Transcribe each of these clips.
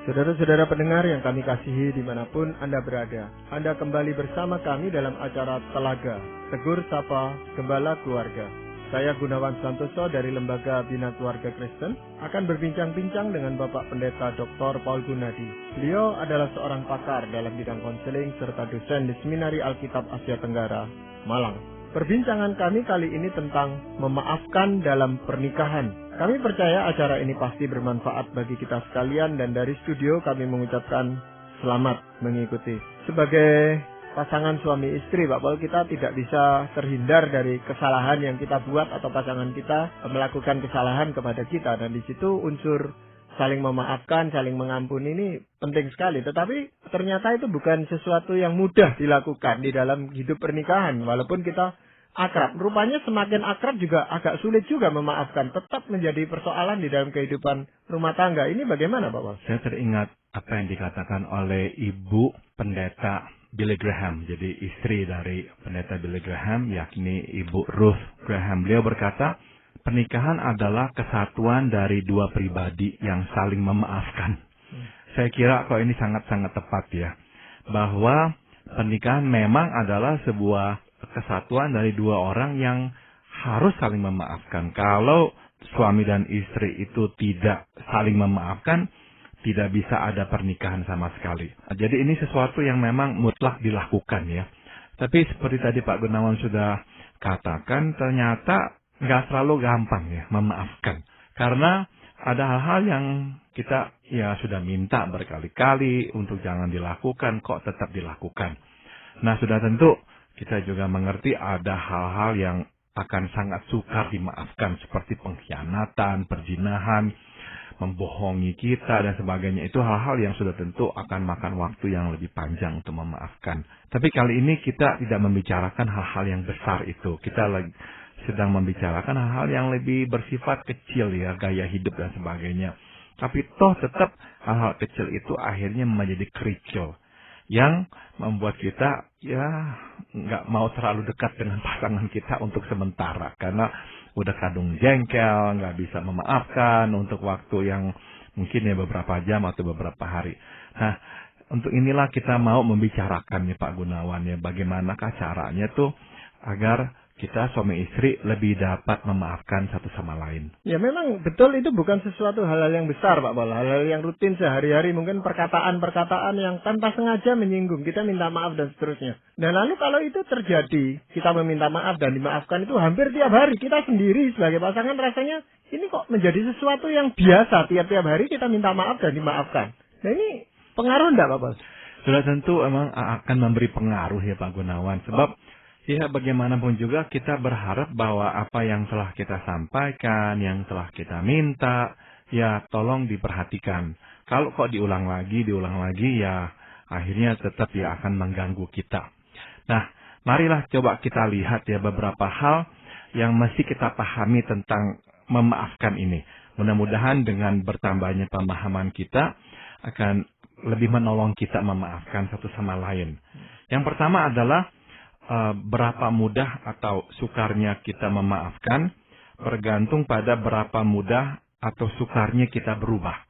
Saudara-saudara pendengar yang kami kasihi dimanapun Anda berada, Anda kembali bersama kami dalam acara Telaga, Tegur Sapa Gembala Keluarga. Saya Gunawan Santoso dari Lembaga Bina Keluarga Kristen akan berbincang-bincang dengan Bapak Pendeta Dr. Paul Gunadi. Beliau adalah seorang pakar dalam bidang konseling serta dosen di Seminari Alkitab Asia Tenggara, Malang. Perbincangan kami kali ini tentang memaafkan dalam pernikahan. Kami percaya acara ini pasti bermanfaat bagi kita sekalian dan dari studio kami mengucapkan selamat mengikuti. Sebagai pasangan suami istri, Pak Paul, kita tidak bisa terhindar dari kesalahan yang kita buat atau pasangan kita melakukan kesalahan kepada kita. Dan di situ unsur saling memaafkan, saling mengampuni ini penting sekali. Tetapi ternyata itu bukan sesuatu yang mudah dilakukan di dalam hidup pernikahan. Walaupun kita akrab, rupanya semakin akrab juga agak sulit juga memaafkan. Tetap menjadi persoalan di dalam kehidupan rumah tangga. Ini bagaimana, Pak Paul? Saya teringat apa yang dikatakan oleh Ibu Pendeta Billy Graham. Jadi istri dari Pendeta Billy Graham, yakni Ibu Ruth Graham. Beliau berkata, pernikahan adalah kesatuan dari dua pribadi yang saling memaafkan. Saya kira kalau ini sangat-sangat tepat ya. Bahwa pernikahan memang adalah sebuah kesatuan dari dua orang yang harus saling memaafkan. Kalau suami dan istri itu tidak saling memaafkan, tidak bisa ada pernikahan sama sekali. Jadi ini sesuatu yang memang mutlak dilakukan ya. Tapi seperti tadi Pak Gunawan sudah katakan, ternyata nggak selalu gampang ya memaafkan. Karena ada hal-hal yang kita ya sudah minta berkali-kali untuk jangan dilakukan, kok tetap dilakukan. Nah sudah tentu kita juga mengerti ada hal-hal yang akan sangat sukar dimaafkan seperti pengkhianatan, perzinahan, membohongi kita dan sebagainya. Itu hal-hal yang sudah tentu akan makan waktu yang lebih panjang untuk memaafkan. Tapi kali ini kita tidak membicarakan hal-hal yang besar itu. Kita sedang membicarakan hal-hal yang lebih bersifat kecil ya, gaya hidup dan sebagainya. Tapi toh tetap hal-hal kecil itu akhirnya menjadi kerikil yang membuat kita ya nggak mau terlalu dekat dengan pasangan kita untuk sementara karena udah kadung jengkel, nggak bisa memaafkan untuk waktu yang mungkin ya beberapa jam atau beberapa hari. Nah untuk inilah kita mau membicarakan ya Pak Gunawan ya, bagaimanakah caranya tuh agar kita suami istri lebih dapat memaafkan satu sama lain. Ya memang betul, itu bukan sesuatu hal-hal yang besar Pak Paul. Hal-hal yang rutin sehari-hari, mungkin perkataan-perkataan yang tanpa sengaja menyinggung, kita minta maaf dan seterusnya. Dan lalu kalau itu terjadi, kita meminta maaf dan dimaafkan itu hampir tiap hari. Kita sendiri sebagai pasangan rasanya ini kok menjadi sesuatu yang biasa. Tiap-tiap hari kita minta maaf dan dimaafkan. Nah ini pengaruh enggak Pak Paul? Sudah tentu emang akan memberi pengaruh ya Pak Gunawan. Sebab ya bagaimanapun juga kita berharap bahwa apa yang telah kita sampaikan, yang telah kita minta, ya tolong diperhatikan. Kalau kok diulang lagi ya akhirnya tetap ya akan mengganggu kita. Nah, marilah coba kita lihat ya beberapa hal yang mesti kita pahami tentang memaafkan ini. Mudah-mudahan dengan bertambahnya pemahaman kita akan lebih menolong kita memaafkan satu sama lain. Yang pertama adalah berapa mudah atau sukarnya kita memaafkan bergantung pada berapa mudah atau sukarnya kita berubah.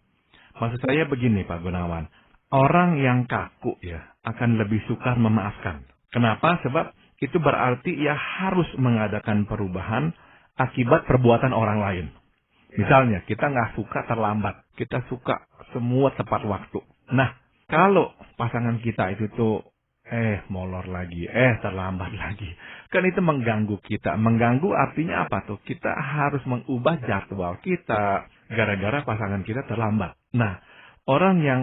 Maksud saya begini Pak Gunawan, orang yang kaku ya akan lebih sukar memaafkan. Kenapa? Sebab itu berarti ia harus mengadakan perubahan akibat perbuatan orang lain. Misalnya kita nggak suka terlambat, kita suka semua tepat waktu. Nah kalau pasangan kita itu tuh molor lagi, terlambat lagi. Kan itu mengganggu kita. Mengganggu artinya apa tuh? Kita harus mengubah jadwal kita gara-gara pasangan kita terlambat. Nah, orang yang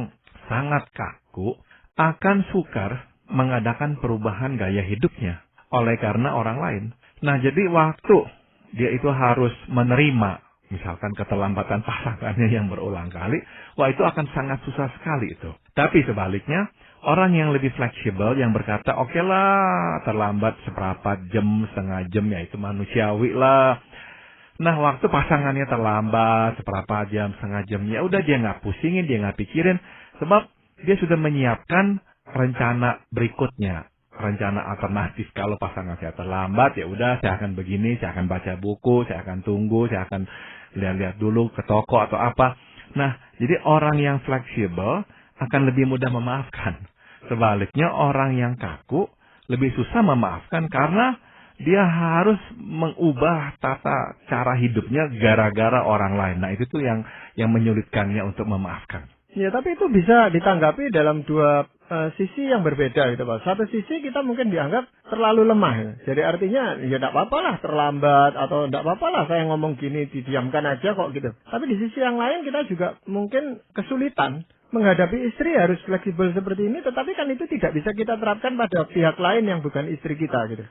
sangat kaku akan sukar mengadakan perubahan gaya hidupnya oleh karena orang lain. Nah, jadi waktu dia itu harus menerima misalkan keterlambatan pasangannya yang berulang kali, wah itu akan sangat susah sekali itu. Tapi sebaliknya, orang yang lebih fleksibel yang berkata, oke lah, terlambat seperempat jam, setengah jam, ya itu manusiawi lah. Nah, waktu pasangannya terlambat seperempat jam, setengah jam, ya udah dia nggak pusingin, dia nggak pikirin, sebab dia sudah menyiapkan rencana berikutnya, rencana alternatif. Kalau pasangan saya terlambat, ya udah saya akan begini, saya akan baca buku, saya akan tunggu, saya akan lihat-lihat dulu ke toko atau apa. Nah, jadi orang yang fleksibel akan lebih mudah memaafkan. Sebaliknya orang yang kaku lebih susah memaafkan karena dia harus mengubah tata cara hidupnya gara-gara orang lain. Nah, itu tuh yang menyulitkannya untuk memaafkan. Ya, tapi itu bisa ditanggapi dalam dua sisi yang berbeda gitu Pak. Satu sisi kita mungkin dianggap terlalu lemah. Ya. Jadi artinya ya tidak apa-apa lah terlambat atau tidak apa-apa lah saya ngomong gini didiamkan aja kok gitu. Tapi di sisi yang lain kita juga mungkin kesulitan menghadapi istri harus fleksibel seperti ini, tetapi kan itu tidak bisa kita terapkan pada pihak lain yang bukan istri kita gitu.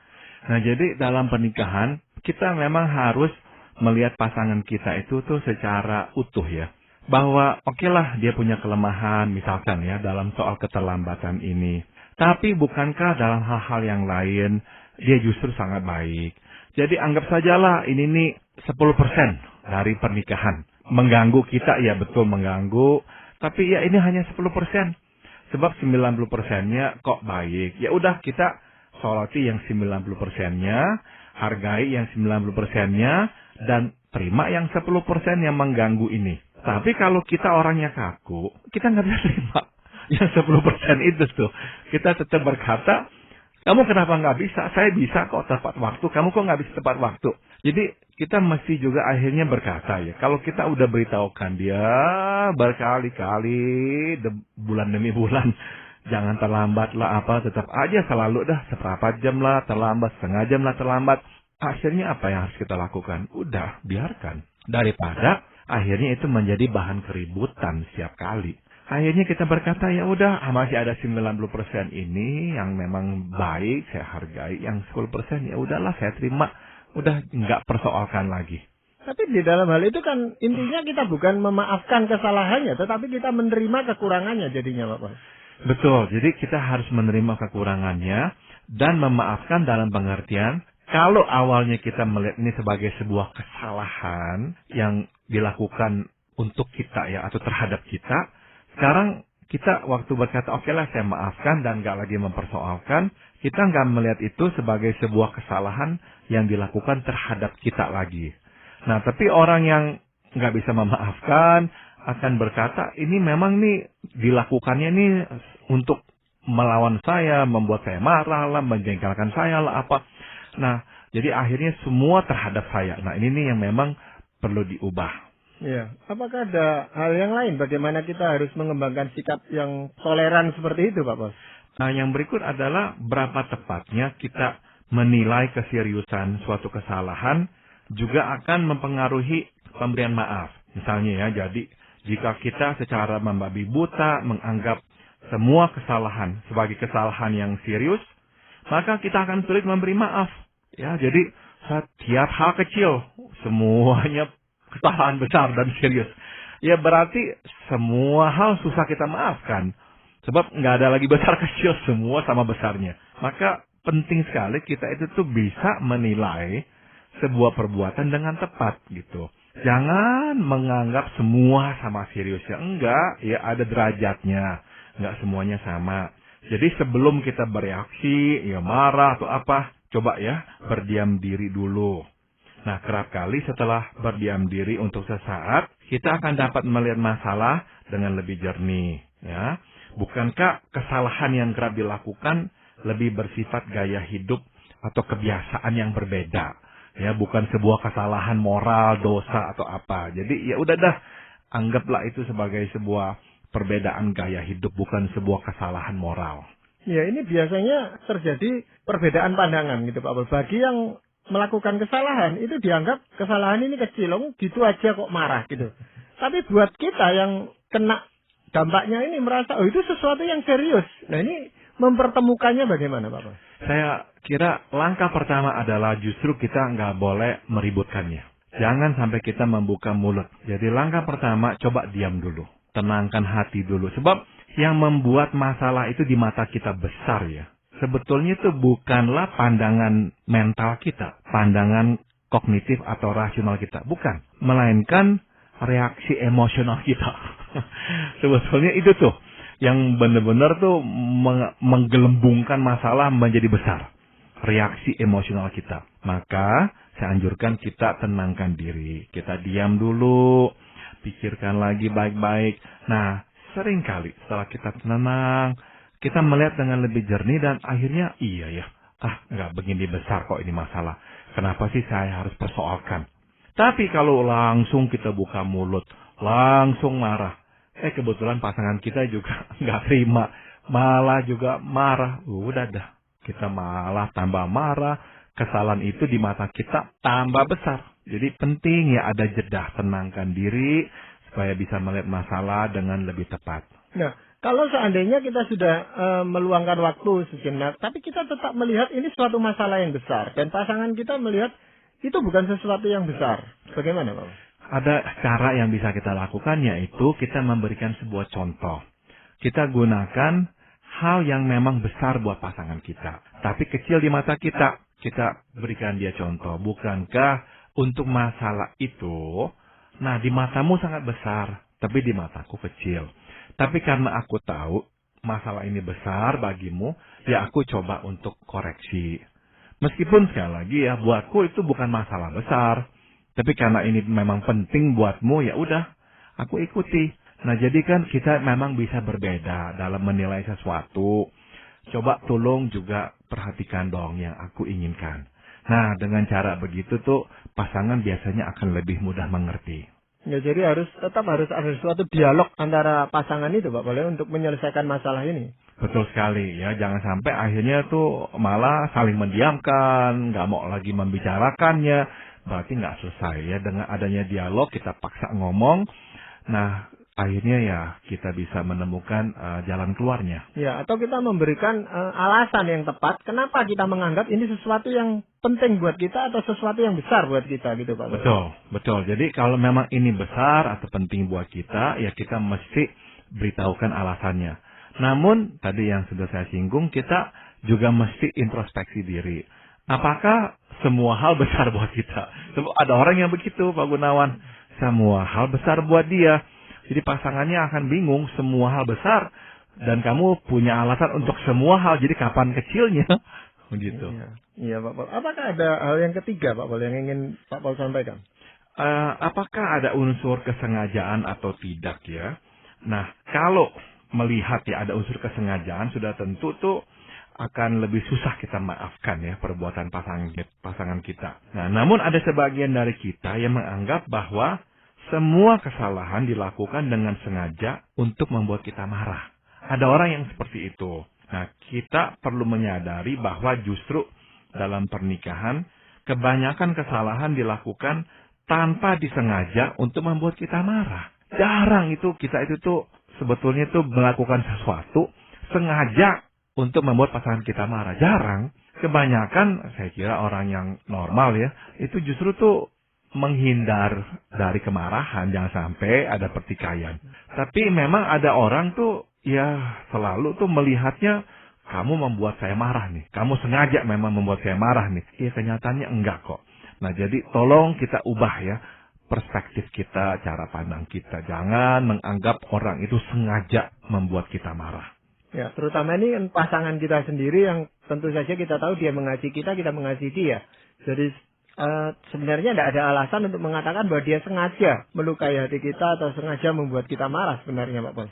Nah, jadi dalam pernikahan kita memang harus melihat pasangan kita itu tuh secara utuh ya. Bahwa lah dia punya kelemahan misalkan ya dalam soal keterlambatan ini. Tapi bukankah dalam hal-hal yang lain dia justru sangat baik. Jadi anggap sajalah ini nih 10% dari pernikahan. Mengganggu kita ya betul mengganggu. Tapi ya ini hanya 10%. Sebab 90%-nya kok baik. Ya udah kita solati yang 90%-nya. Hargai yang 90%-nya. Dan terima yang 10% yang mengganggu ini. Tapi kalau kita orangnya kaku, kita nggak bisa terima yang 10% itu tuh. Kita tetap berkata, kamu kenapa nggak bisa? Saya bisa kok tepat waktu. Kamu kok nggak bisa tepat waktu? Jadi kita mesti juga akhirnya berkata ya. Kalau kita udah beritahukan dia berkali-kali, bulan demi bulan, jangan terlambat lah apa, tetap aja selalu dah seperempat jam lah terlambat, setengah jam lah terlambat. Akhirnya apa yang harus kita lakukan? Udah, biarkan. Daripada akhirnya itu menjadi bahan keributan setiap kali. Akhirnya kita berkata, ya udah masih ada 90% ini yang memang baik, saya hargai. Yang 10% ya udahlah saya terima. Udah nggak persoalkan lagi. Tapi di dalam hal itu kan intinya kita bukan memaafkan kesalahannya, tetapi kita menerima kekurangannya jadinya Bapak. Betul, jadi kita harus menerima kekurangannya dan memaafkan dalam pengertian kalau awalnya kita melihat ini sebagai sebuah kesalahan yang dilakukan untuk kita ya atau terhadap kita, sekarang kita waktu berkata oke lah saya maafkan dan nggak lagi mempersoalkan, kita nggak melihat itu sebagai sebuah kesalahan yang dilakukan terhadap kita lagi. Nah tapi orang yang nggak bisa memaafkan akan berkata ini memang nih dilakukannya nih untuk melawan saya, membuat saya marah lah, menjengkelkan saya lah apa. Nah, jadi akhirnya semua terhadap saya. Nah, ini nih yang memang perlu diubah. Ya, apakah ada hal yang lain? Bagaimana kita harus mengembangkan sikap yang toleran seperti itu, Pak Bos? Nah, yang berikut adalah berapa tepatnya kita menilai keseriusan suatu kesalahan juga akan mempengaruhi pemberian maaf. Misalnya ya, jadi jika kita secara membabi buta menganggap semua kesalahan sebagai kesalahan yang serius, maka kita akan sulit memberi maaf. Ya, jadi setiap hal kecil semuanya kesalahan besar dan serius. Ya berarti semua hal susah kita maafkan. Sebab nggak ada lagi besar kecil, semua sama besarnya. Maka penting sekali kita itu tuh bisa menilai sebuah perbuatan dengan tepat gitu. Jangan menganggap semua sama seriusnya. Enggak, ya ada derajatnya. Enggak semuanya sama. Jadi sebelum kita bereaksi, ya marah atau apa, coba ya berdiam diri dulu. Nah, kerap kali setelah berdiam diri untuk sesaat, kita akan dapat melihat masalah dengan lebih jernih. Ya, bukankah kesalahan yang kerap dilakukan lebih bersifat gaya hidup atau kebiasaan yang berbeda? Ya, bukan sebuah kesalahan moral, dosa atau apa. Jadi ya udah dah, anggaplah itu sebagai sebuah perbedaan gaya hidup, bukan sebuah kesalahan moral. Ya, ini biasanya terjadi perbedaan pandangan gitu Pak. Bagi yang melakukan kesalahan itu dianggap kesalahan ini kecil, gitu aja kok marah gitu. Tapi buat kita yang kena dampaknya ini merasa itu sesuatu yang serius. Nah, ini mempertemukannya bagaimana Pak? Saya kira langkah pertama adalah justru kita nggak boleh meributkannya. Jangan sampai kita membuka mulut. Jadi langkah pertama coba diam dulu. Tenangkan hati dulu. Sebab yang membuat masalah itu di mata kita besar ya. Sebetulnya itu bukanlah pandangan mental kita. Pandangan kognitif atau rasional kita. Bukan. Melainkan reaksi emosional kita. Sebetulnya itu tuh. Yang benar-benar tuh menggelembungkan masalah menjadi besar. Reaksi emosional kita. Maka saya anjurkan kita tenangkan diri. Kita diam dulu. pikirkan lagi baik-baik. Nah, seringkali setelah kita tenang, kita melihat dengan lebih jernih dan akhirnya iya ya, nggak begini besar kok ini masalah. Kenapa sih saya harus persoalkan? Tapi kalau langsung kita buka mulut, langsung marah, kebetulan pasangan kita juga nggak terima, malah juga marah. Udah dah, kita malah tambah marah, kesalahan itu di mata kita tambah besar. Jadi penting ya ada jeda, tenangkan diri supaya bisa melihat masalah dengan lebih tepat. Nah, kalau seandainya kita sudah meluangkan waktu sejenak, tapi kita tetap melihat ini suatu masalah yang besar, dan pasangan kita melihat itu bukan sesuatu yang besar, bagaimana Pak? Ada cara yang bisa kita lakukan, yaitu kita memberikan sebuah contoh. Kita gunakan hal yang memang besar buat pasangan kita, tapi kecil di mata kita. Kita berikan dia contoh. Bukankah untuk masalah itu, nah di matamu sangat besar, tapi di mataku kecil. Tapi karena aku tahu masalah ini besar bagimu, ya aku coba untuk koreksi. Meskipun sekali lagi ya, buatku itu bukan masalah besar. Tapi karena ini memang penting buatmu, ya udah, aku ikuti. Nah, jadi kan kita memang bisa berbeda dalam menilai sesuatu. Coba tolong juga perhatikan dong yang aku inginkan. Nah, dengan cara begitu tuh, pasangan biasanya akan lebih mudah mengerti. Ya, jadi tetap harus ada suatu dialog antara pasangan itu Pak, boleh untuk menyelesaikan masalah ini. Betul sekali ya, jangan sampai akhirnya tuh malah saling mendiamkan, nggak mau lagi membicarakannya, berarti nggak selesai ya. Dengan adanya dialog kita paksa ngomong, nah akhirnya ya kita bisa menemukan jalan keluarnya. Ya, atau kita memberikan alasan yang tepat kenapa kita menganggap ini sesuatu yang penting buat kita atau sesuatu yang besar buat kita gitu Pak. Betul. Jadi kalau memang ini besar atau penting buat kita, ya kita mesti beritahukan alasannya. Namun, tadi yang sudah saya singgung, kita juga mesti introspeksi diri. Apakah semua hal besar buat kita? Ada orang yang begitu, Pak Gunawan. Semua hal besar buat dia. Jadi pasangannya akan bingung, semua hal besar. Dan kamu punya alasan untuk semua hal, jadi kapan kecilnya? Begitu. Iya, Pak Paul. Apakah ada hal yang ketiga, Pak Paul, yang ingin Pak Paul sampaikan? Apakah ada unsur kesengajaan atau tidak ya? Nah, kalau melihat ya ada unsur kesengajaan, sudah tentu tuh akan lebih susah kita maafkan ya perbuatan pasangan kita. Nah, namun ada sebagian dari kita yang menganggap bahwa semua kesalahan dilakukan dengan sengaja untuk membuat kita marah. Ada orang yang seperti itu. Nah, kita perlu menyadari bahwa justru dalam pernikahan, kebanyakan kesalahan dilakukan tanpa disengaja untuk membuat kita marah. Jarang itu kita itu tuh sebetulnya tuh melakukan sesuatu sengaja untuk membuat pasangan kita marah. Jarang. Kebanyakan, saya kira orang yang normal ya, itu justru tuh menghindar dari kemarahan, jangan sampai ada pertikaian. Tapi memang ada orang tuh, ya selalu tuh melihatnya, kamu membuat saya marah nih. Kamu sengaja memang membuat saya marah nih. Iya, kenyataannya enggak kok. Nah, jadi tolong kita ubah ya perspektif kita, cara pandang kita. Jangan menganggap orang itu sengaja membuat kita marah. Ya, terutama ini pasangan kita sendiri yang tentu saja kita tahu dia mengasihi kita mengasihi dia. Jadi sebenarnya tidak ada alasan untuk mengatakan bahwa dia sengaja melukai hati kita atau sengaja membuat kita marah sebenarnya, Pak Paul.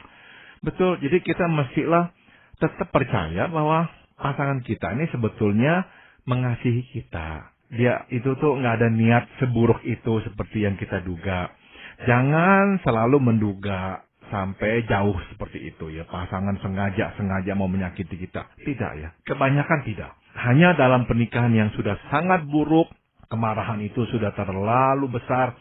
Betul, jadi kita mestilah tetap percaya bahwa pasangan kita ini sebetulnya mengasihi kita. Dia itu tuh nggak ada niat seburuk itu seperti yang kita duga. Jangan selalu menduga sampai jauh seperti itu ya. Pasangan sengaja mau menyakiti kita. Tidak ya, kebanyakan tidak. Hanya dalam pernikahan yang sudah sangat buruk, kemarahan itu sudah terlalu besar.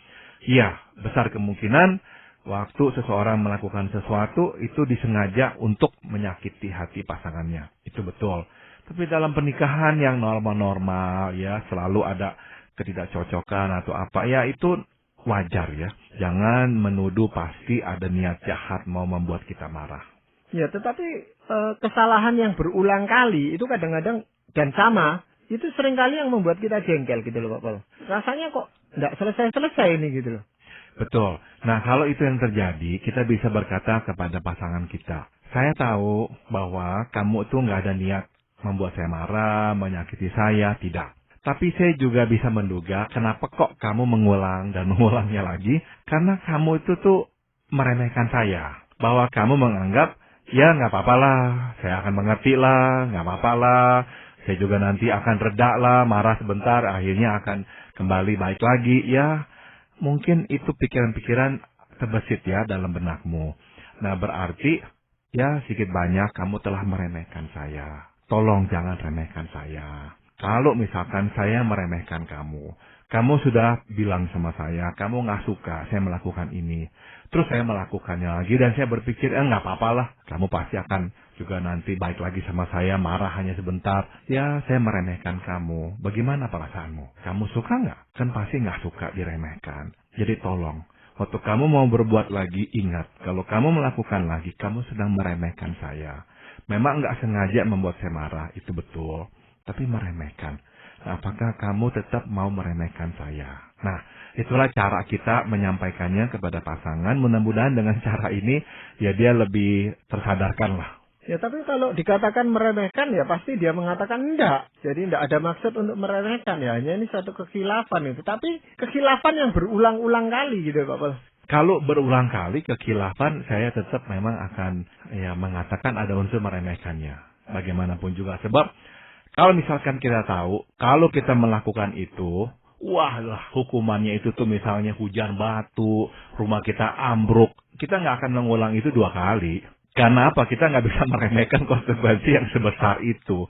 Ya, besar kemungkinan waktu seseorang melakukan sesuatu itu disengaja untuk menyakiti hati pasangannya. Itu betul. Tapi dalam pernikahan yang normal-normal ya selalu ada ketidakcocokan atau apa ya itu wajar ya. Jangan menuduh pasti ada niat jahat mau membuat kita marah. Ya, tetapi kesalahan yang berulang kali itu kadang-kadang dan sama itu seringkali yang membuat kita jengkel gitu loh Pak Paul. Rasanya kok tidak selesai-selesai ini gitu loh. Betul. Nah, kalau itu yang terjadi, kita bisa berkata kepada pasangan kita, saya tahu bahwa kamu itu nggak ada niat membuat saya marah, menyakiti saya, tidak. Tapi saya juga bisa menduga kenapa kok kamu mengulang dan mengulangnya lagi. Karena kamu itu tuh meremehkan saya. Bahwa kamu menganggap, ya nggak apa-apa lah, saya akan mengerti lah, nggak apa-apa lah. Saya juga nanti akan reda lah, marah sebentar, akhirnya akan kembali baik lagi. Ya, mungkin itu pikiran-pikiran terbesit ya dalam benakmu. Nah, berarti ya sedikit banyak kamu telah meremehkan saya. Tolong jangan remehkan saya. Kalau misalkan saya meremehkan kamu, kamu sudah bilang sama saya, kamu nggak suka saya melakukan ini. Terus saya melakukannya lagi dan saya berpikir, nggak apa-apa lah. Kamu pasti akan juga nanti baik lagi sama saya, marah hanya sebentar. Ya, saya meremehkan kamu. Bagaimana perasaanmu? Kamu suka nggak? Kan pasti nggak suka diremehkan. Jadi tolong, waktu kamu mau berbuat lagi, ingat, kalau kamu melakukan lagi, kamu sedang meremehkan saya. Memang nggak sengaja membuat saya marah, itu betul. Tapi meremehkan. Nah, apakah kamu tetap mau meremehkan saya? Nah, itulah cara kita menyampaikannya kepada pasangan. Mudah-mudahan dengan cara ini, ya dia lebih tersadarkan lah. Ya, tapi kalau dikatakan meremehkan, ya pasti dia mengatakan enggak. Jadi enggak ada maksud untuk meremehkan, ya. Hanya ini satu kekhilafan itu. Tapi kekhilafan yang berulang-ulang kali gitu, Pak Pol. Kalau berulang kali kekhilafan, saya tetap memang akan ya mengatakan ada unsur meremehkannya. Bagaimanapun juga. Sebab, kalau misalkan kita tahu, kalau kita melakukan itu, wah lah hukumannya itu tuh misalnya hujan batu, rumah kita ambruk. Kita nggak akan mengulang itu 2 kali. Karena apa? Kita nggak bisa meremehkan konsekuensi yang sebesar itu.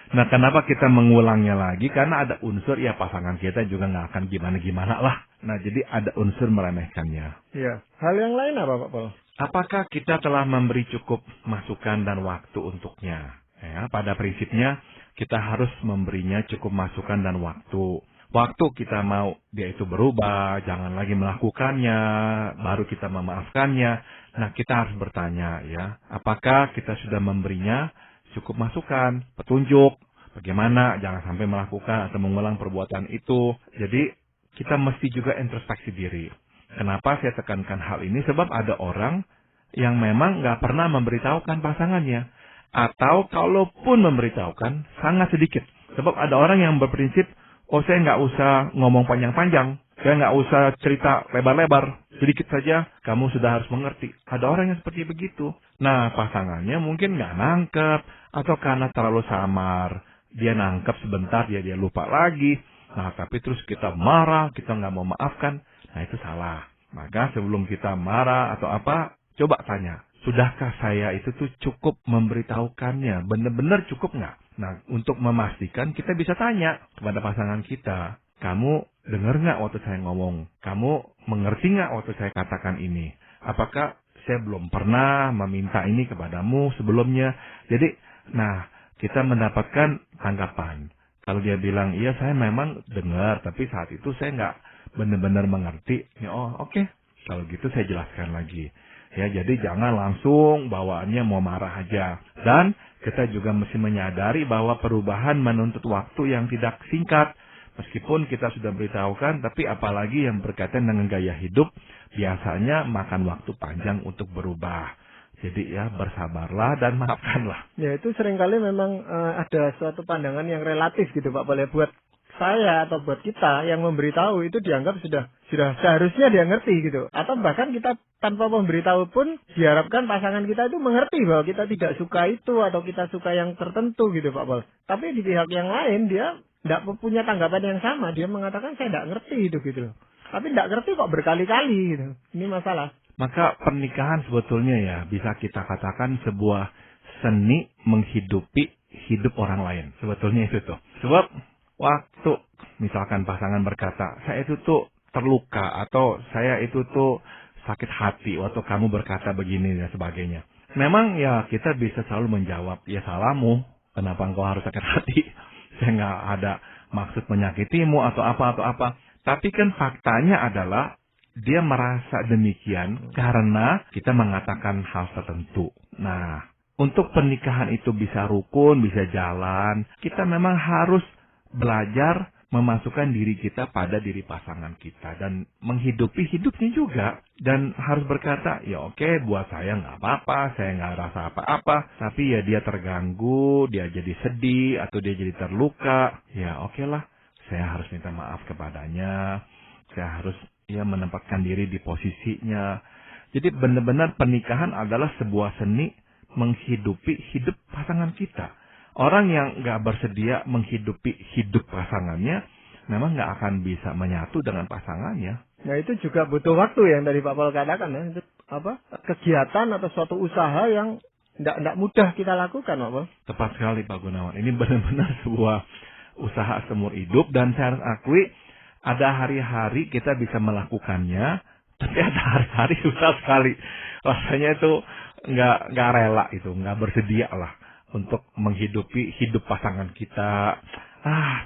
Nah, kenapa kita mengulangnya lagi? Karena ada unsur, ya pasangan kita juga nggak akan gimana-gimana lah. Nah, jadi ada unsur meremehkannya. Iya. Hal yang lain apa, Pak Pol? Apakah kita telah memberi cukup masukan dan waktu untuknya? Ya, pada prinsipnya, kita harus memberinya cukup masukan dan waktu. Waktu kita mau dia itu berubah, jangan lagi melakukannya, baru kita memaafkannya. Nah, kita harus bertanya ya, apakah kita sudah memberinya cukup masukan, petunjuk, bagaimana jangan sampai melakukan atau mengulang perbuatan itu. Jadi, kita mesti juga introspeksi diri. Kenapa saya tekankan hal ini? Sebab ada orang yang memang nggak pernah memberitahukan pasangannya. Atau kalaupun memberitahukan, sangat sedikit. Sebab ada orang yang berprinsip, oh saya nggak usah ngomong panjang-panjang. Saya nggak usah cerita lebar-lebar. Sedikit saja, kamu sudah harus mengerti. Ada orang yang seperti begitu. Nah, pasangannya mungkin nggak nangkep. Atau karena terlalu samar. Dia nangkep sebentar, dia lupa lagi. Nah, tapi terus kita marah, kita nggak mau maafkan. Nah, itu salah. Maka sebelum kita marah atau apa, coba tanya. Sudahkah saya itu tuh cukup memberitahukannya? Benar-benar cukup nggak? Nah, untuk memastikan kita bisa tanya kepada pasangan kita. Kamu dengar nggak waktu saya ngomong? Kamu mengerti nggak waktu saya katakan ini? Apakah saya belum pernah meminta ini kepadamu sebelumnya? Jadi, nah, kita mendapatkan tanggapan. Kalau dia bilang, iya saya memang dengar, tapi saat itu saya nggak benar-benar mengerti. Ya, oh oke. Kalau gitu saya jelaskan lagi. Ya, jadi jangan langsung bawaannya mau marah aja. Dan kita juga mesti menyadari bahwa perubahan menuntut waktu yang tidak singkat. Meskipun kita sudah beritahukan, tapi apalagi yang berkaitan dengan gaya hidup, biasanya makan waktu panjang untuk berubah. Jadi ya bersabarlah dan maafkanlah. Ya, itu seringkali memang ada suatu pandangan yang relatif gitu Pak Boleh. Buat saya atau buat kita yang memberitahu itu dianggap sudah seharusnya dia ngerti gitu. Atau bahkan kita tanpa memberitahu pun diharapkan pasangan kita itu mengerti bahwa kita tidak suka itu atau kita suka yang tertentu gitu Pak Pol. Tapi di pihak yang lain dia tidak punya tanggapan yang sama. Dia mengatakan saya tidak ngerti itu gitu loh. Tapi tidak ngerti kok berkali-kali gitu. Ini masalah. Maka pernikahan sebetulnya ya bisa kita katakan sebuah seni menghidupi hidup orang lain. Sebetulnya itu tuh. Sebab waktu misalkan pasangan berkata, saya itu tuh terluka atau saya itu tuh sakit hati waktu kamu berkata begini dan sebagainya. Memang ya kita bisa selalu menjawab, ya salahmu, kenapa engkau harus sakit hati? Saya nggak ada maksud menyakitimu atau apa. Tapi kan faktanya adalah dia merasa demikian karena kita mengatakan hal tertentu. Nah, untuk pernikahan itu bisa rukun, bisa jalan, kita memang harus belajar memasukkan diri kita pada diri pasangan kita dan menghidupi hidupnya juga. Dan harus berkata, ya oke, buat saya nggak apa-apa, saya nggak rasa apa-apa. Tapi ya dia terganggu, dia jadi sedih, atau dia jadi terluka. Ya oke lah, saya harus minta maaf kepadanya, saya harus menempatkan diri di posisinya. Jadi benar-benar pernikahan adalah sebuah seni menghidupi hidup pasangan kita. Orang yang nggak bersedia menghidupi hidup pasangannya, memang nggak akan bisa menyatu dengan pasangannya. Nah itu juga butuh waktu yang dari Pak Paul katakan ya. Itu kegiatan atau suatu usaha yang tidak mudah kita lakukan, Pak Paul. Tepat sekali Pak Gunawan. Ini benar-benar sebuah usaha seumur hidup, dan saya harus akui ada hari-hari kita bisa melakukannya, tapi ada hari-hari susah sekali. Rasanya itu nggak rela, itu nggak bersedia lah untuk menghidupi hidup pasangan kita.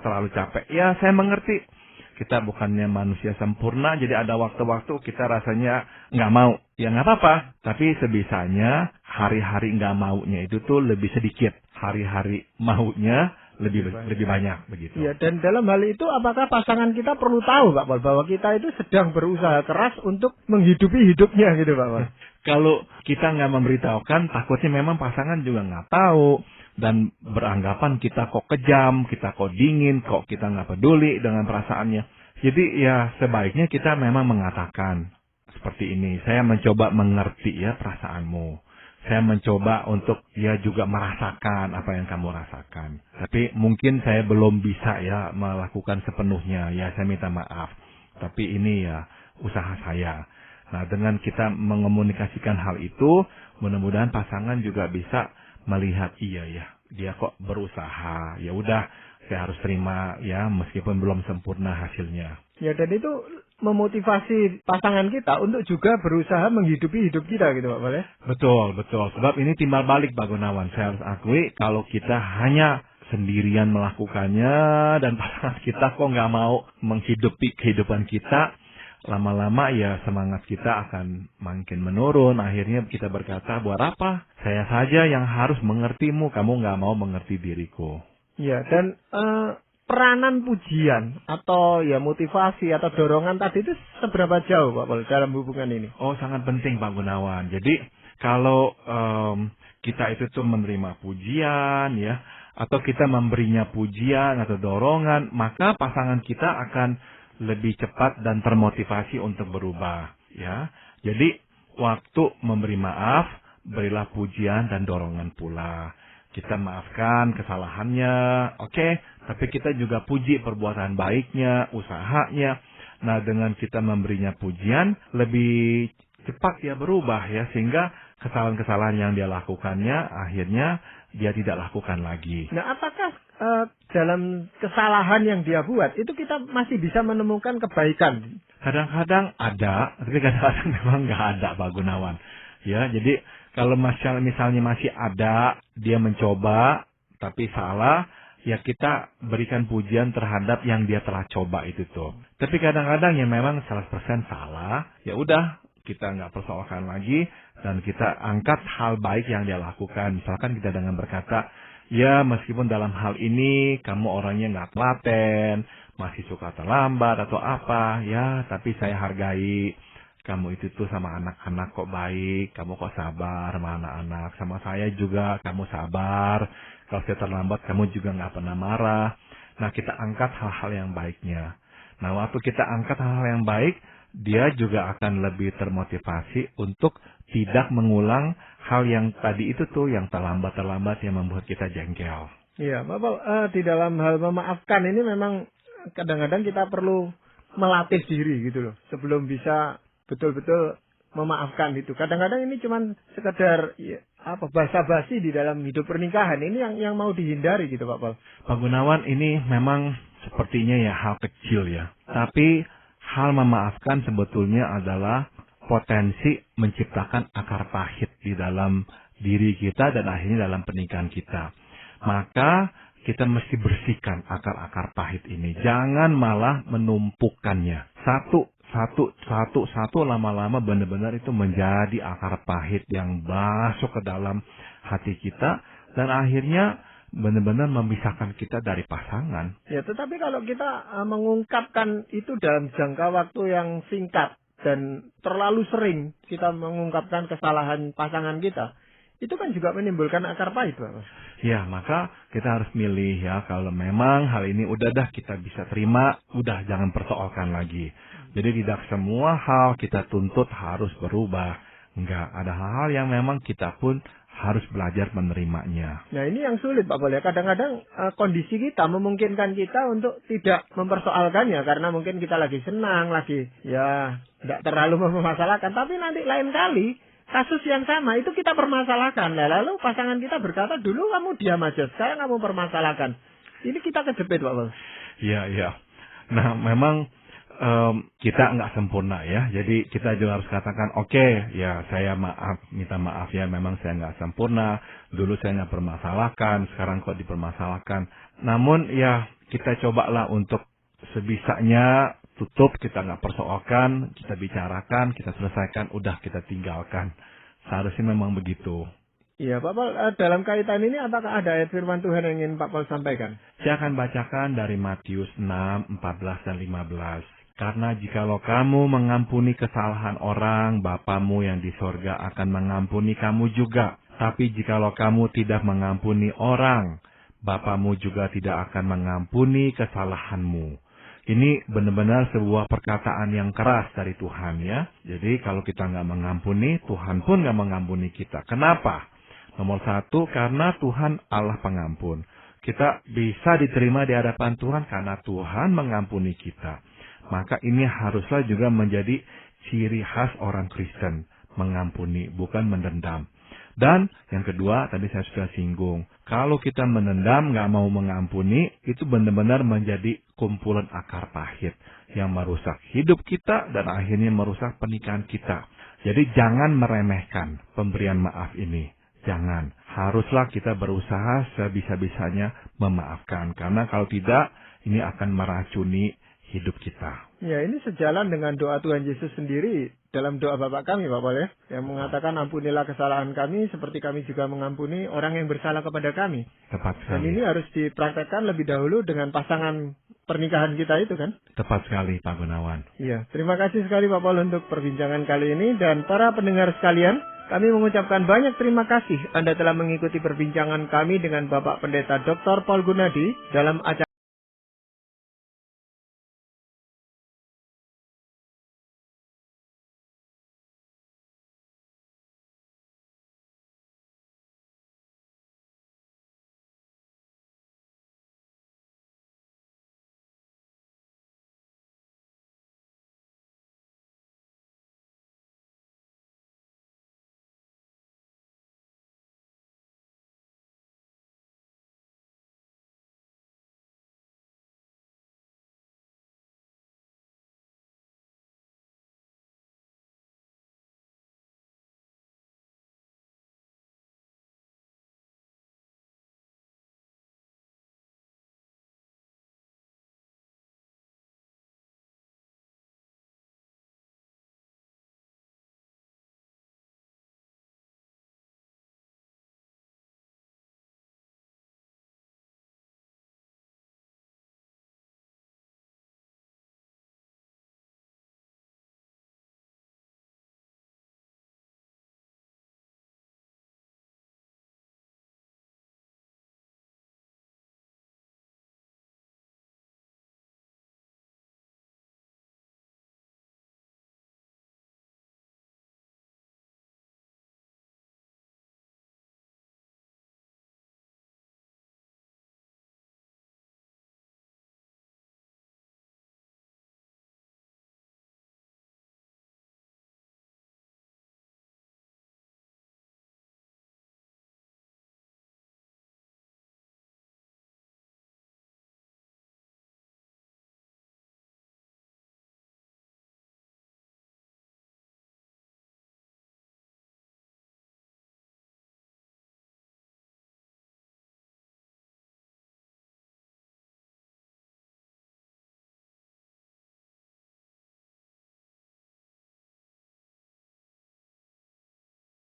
Terlalu capek. Ya saya mengerti. Kita bukannya manusia sempurna, jadi ada waktu-waktu kita rasanya nggak mau. Ya nggak apa-apa. Tapi sebisanya hari-hari nggak maunya itu tuh lebih sedikit. Hari-hari maunya lebih banyak begitu. Ya, dan dalam hal itu apakah pasangan kita perlu tahu, Pak Paul, bahwa kita itu sedang berusaha keras untuk menghidupi hidupnya gitu, Pak Paul? Kalau kita nggak memberitahukan, takutnya memang pasangan juga nggak tahu. Dan beranggapan kita kok kejam, kita kok dingin, kok kita nggak peduli dengan perasaannya. Jadi ya sebaiknya kita memang mengatakan seperti ini. Saya mencoba mengerti ya perasaanmu. Saya mencoba untuk juga merasakan apa yang kamu rasakan. Tapi mungkin saya belum bisa ya melakukan sepenuhnya. Ya saya minta maaf. Tapi ini ya usaha saya. Nah dengan kita mengomunikasikan hal itu, mudah-mudahan pasangan juga bisa melihat dia kok berusaha, ya udah saya harus terima ya meskipun belum sempurna hasilnya. Ya dan itu memotivasi pasangan kita untuk juga berusaha menghidupi hidup kita gitu Pak Paul ya. Betul. Sebab ini timbal balik Pak Gunawan. Saya harus akui kalau kita hanya sendirian melakukannya dan pasangan kita kok nggak mau menghidupi kehidupan kita, lama-lama ya semangat kita akan makin menurun. Akhirnya kita berkata, buat apa? Saya saja yang harus mengertimu, kamu nggak mau mengerti diriku. Ya, dan peranan pujian atau ya motivasi atau dorongan tadi itu seberapa jauh Pak Paul dalam hubungan ini? Oh, sangat penting Pak Gunawan. Jadi kalau kita itu tuh menerima pujian ya, atau kita memberinya pujian atau dorongan, maka pasangan kita akan lebih cepat dan termotivasi untuk berubah ya. Jadi waktu memberi maaf, berilah pujian dan dorongan pula. Kita maafkan kesalahannya, oke, tapi kita juga puji perbuatan baiknya, usahanya. Nah, dengan kita memberinya pujian, lebih cepat dia berubah ya, sehingga kesalahan-kesalahan yang dia lakukannya akhirnya dia tidak lakukan lagi. Nah, apakah dalam kesalahan yang dia buat itu kita masih bisa menemukan kebaikan? Kadang-kadang ada, tapi kadang-kadang memang nggak ada Pak Gunawan. Ya, jadi kalau misalnya masih ada, dia mencoba tapi salah, ya kita berikan pujian terhadap yang dia telah coba itu tuh. Tapi kadang-kadang ya memang 100% salah, ya udah kita nggak persoalkan lagi dan kita angkat hal baik yang dia lakukan. Misalkan kita dengan berkata, ya meskipun dalam hal ini kamu orangnya nggak telaten, masih suka terlambat atau apa, ya tapi saya hargai. Kamu itu tuh sama anak-anak kok baik, kamu kok sabar sama anak-anak. Sama saya juga kamu sabar, kalau saya terlambat kamu juga nggak pernah marah. Nah kita angkat hal-hal yang baiknya. Nah waktu kita angkat hal-hal yang baik, dia juga akan lebih termotivasi untuk tidak mengulang hal yang tadi itu tuh, yang terlambat yang membuat kita jengkel. Iya, Pak Paul, di dalam hal memaafkan ini memang kadang-kadang kita perlu melatih diri gitu loh, sebelum bisa betul-betul memaafkan itu. Kadang-kadang ini cuma sekedar basa-basi di dalam hidup pernikahan. Ini yang mau dihindari gitu Pak Paul. Pak Gunawan, ini memang sepertinya ya hal kecil ya. Tapi hal memaafkan sebetulnya adalah potensi menciptakan akar pahit di dalam diri kita dan akhirnya dalam pernikahan kita. Maka kita mesti bersihkan akar-akar pahit ini. Jangan malah menumpukannya. Satu lama-lama benar-benar itu menjadi akar pahit yang masuk ke dalam hati kita dan akhirnya benar-benar memisahkan kita dari pasangan. Ya, tetapi kalau kita mengungkapkan itu dalam jangka waktu yang singkat dan terlalu sering kita mengungkapkan kesalahan pasangan kita, itu kan juga menimbulkan akar pahit, Pak. Ya, maka kita harus milih ya, kalau memang hal ini udah dah kita bisa terima, udah jangan persoalkan lagi. Jadi tidak semua hal kita tuntut harus berubah. Enggak, ada hal-hal yang memang kita pun harus belajar menerimanya. Nah ini yang sulit Pak Pol ya. Kadang-kadang kondisi kita memungkinkan kita untuk tidak mempersoalkannya. Karena mungkin kita lagi senang, lagi ya tidak terlalu mempermasalahkan. Tapi nanti lain kali kasus yang sama itu kita permasalahkan. Nah, lalu pasangan kita berkata, dulu kamu diam aja, sekarang kamu permasalahkan. Ini kita kejepit Pak Pol. Iya, iya. Nah memang kita nggak sempurna ya. Jadi kita juga harus katakan, oke, ya saya minta maaf ya, memang saya nggak sempurna. Dulu saya nggak permasalahkan, sekarang kok dipermasalahkan. Namun ya kita cobalah untuk sebisanya tutup, kita nggak persoalkan, kita bicarakan, kita selesaikan, udah kita tinggalkan. Seharusnya memang begitu. Iya Pak Pol, dalam kaitan ini apakah ada ayat firman Tuhan yang ingin Pak Pol sampaikan? Saya akan bacakan dari Matius 6, 14 dan 15. Karena jikalau kamu mengampuni kesalahan orang, Bapamu yang di sorga akan mengampuni kamu juga. Tapi jikalau kamu tidak mengampuni orang, Bapamu juga tidak akan mengampuni kesalahanmu. Ini benar-benar sebuah perkataan yang keras dari Tuhan ya. Jadi kalau kita nggak mengampuni, Tuhan pun nggak mengampuni kita. Kenapa? Nomor satu, karena Tuhan Allah pengampun. Kita bisa diterima di hadapan Tuhan karena Tuhan mengampuni kita. Maka ini haruslah juga menjadi ciri khas orang Kristen. Mengampuni, bukan mendendam. Dan yang kedua, tadi saya sudah singgung. Kalau kita menendam, nggak mau mengampuni, itu benar-benar menjadi kumpulan akar pahit. Yang merusak hidup kita dan akhirnya merusak pernikahan kita. Jadi jangan meremehkan pemberian maaf ini. Jangan. Haruslah kita berusaha sebisa-bisanya memaafkan. Karena kalau tidak, ini akan meracuni hidup kita. Ya, ini sejalan dengan doa Tuhan Yesus sendiri dalam doa Bapa kami, Pak Pol ya, yang mengatakan ampunilah kesalahan kami seperti kami juga mengampuni orang yang bersalah kepada kami. Tepat sekali. Dan ini harus dipraktekkan lebih dahulu dengan pasangan pernikahan kita itu kan? Tepat sekali, Pak Gunawan. Iya, terima kasih sekali Pak Pol untuk perbincangan kali ini, dan para pendengar sekalian, kami mengucapkan banyak terima kasih Anda telah mengikuti perbincangan kami dengan Bapak Pendeta Dr. Paul Gunadi dalam acara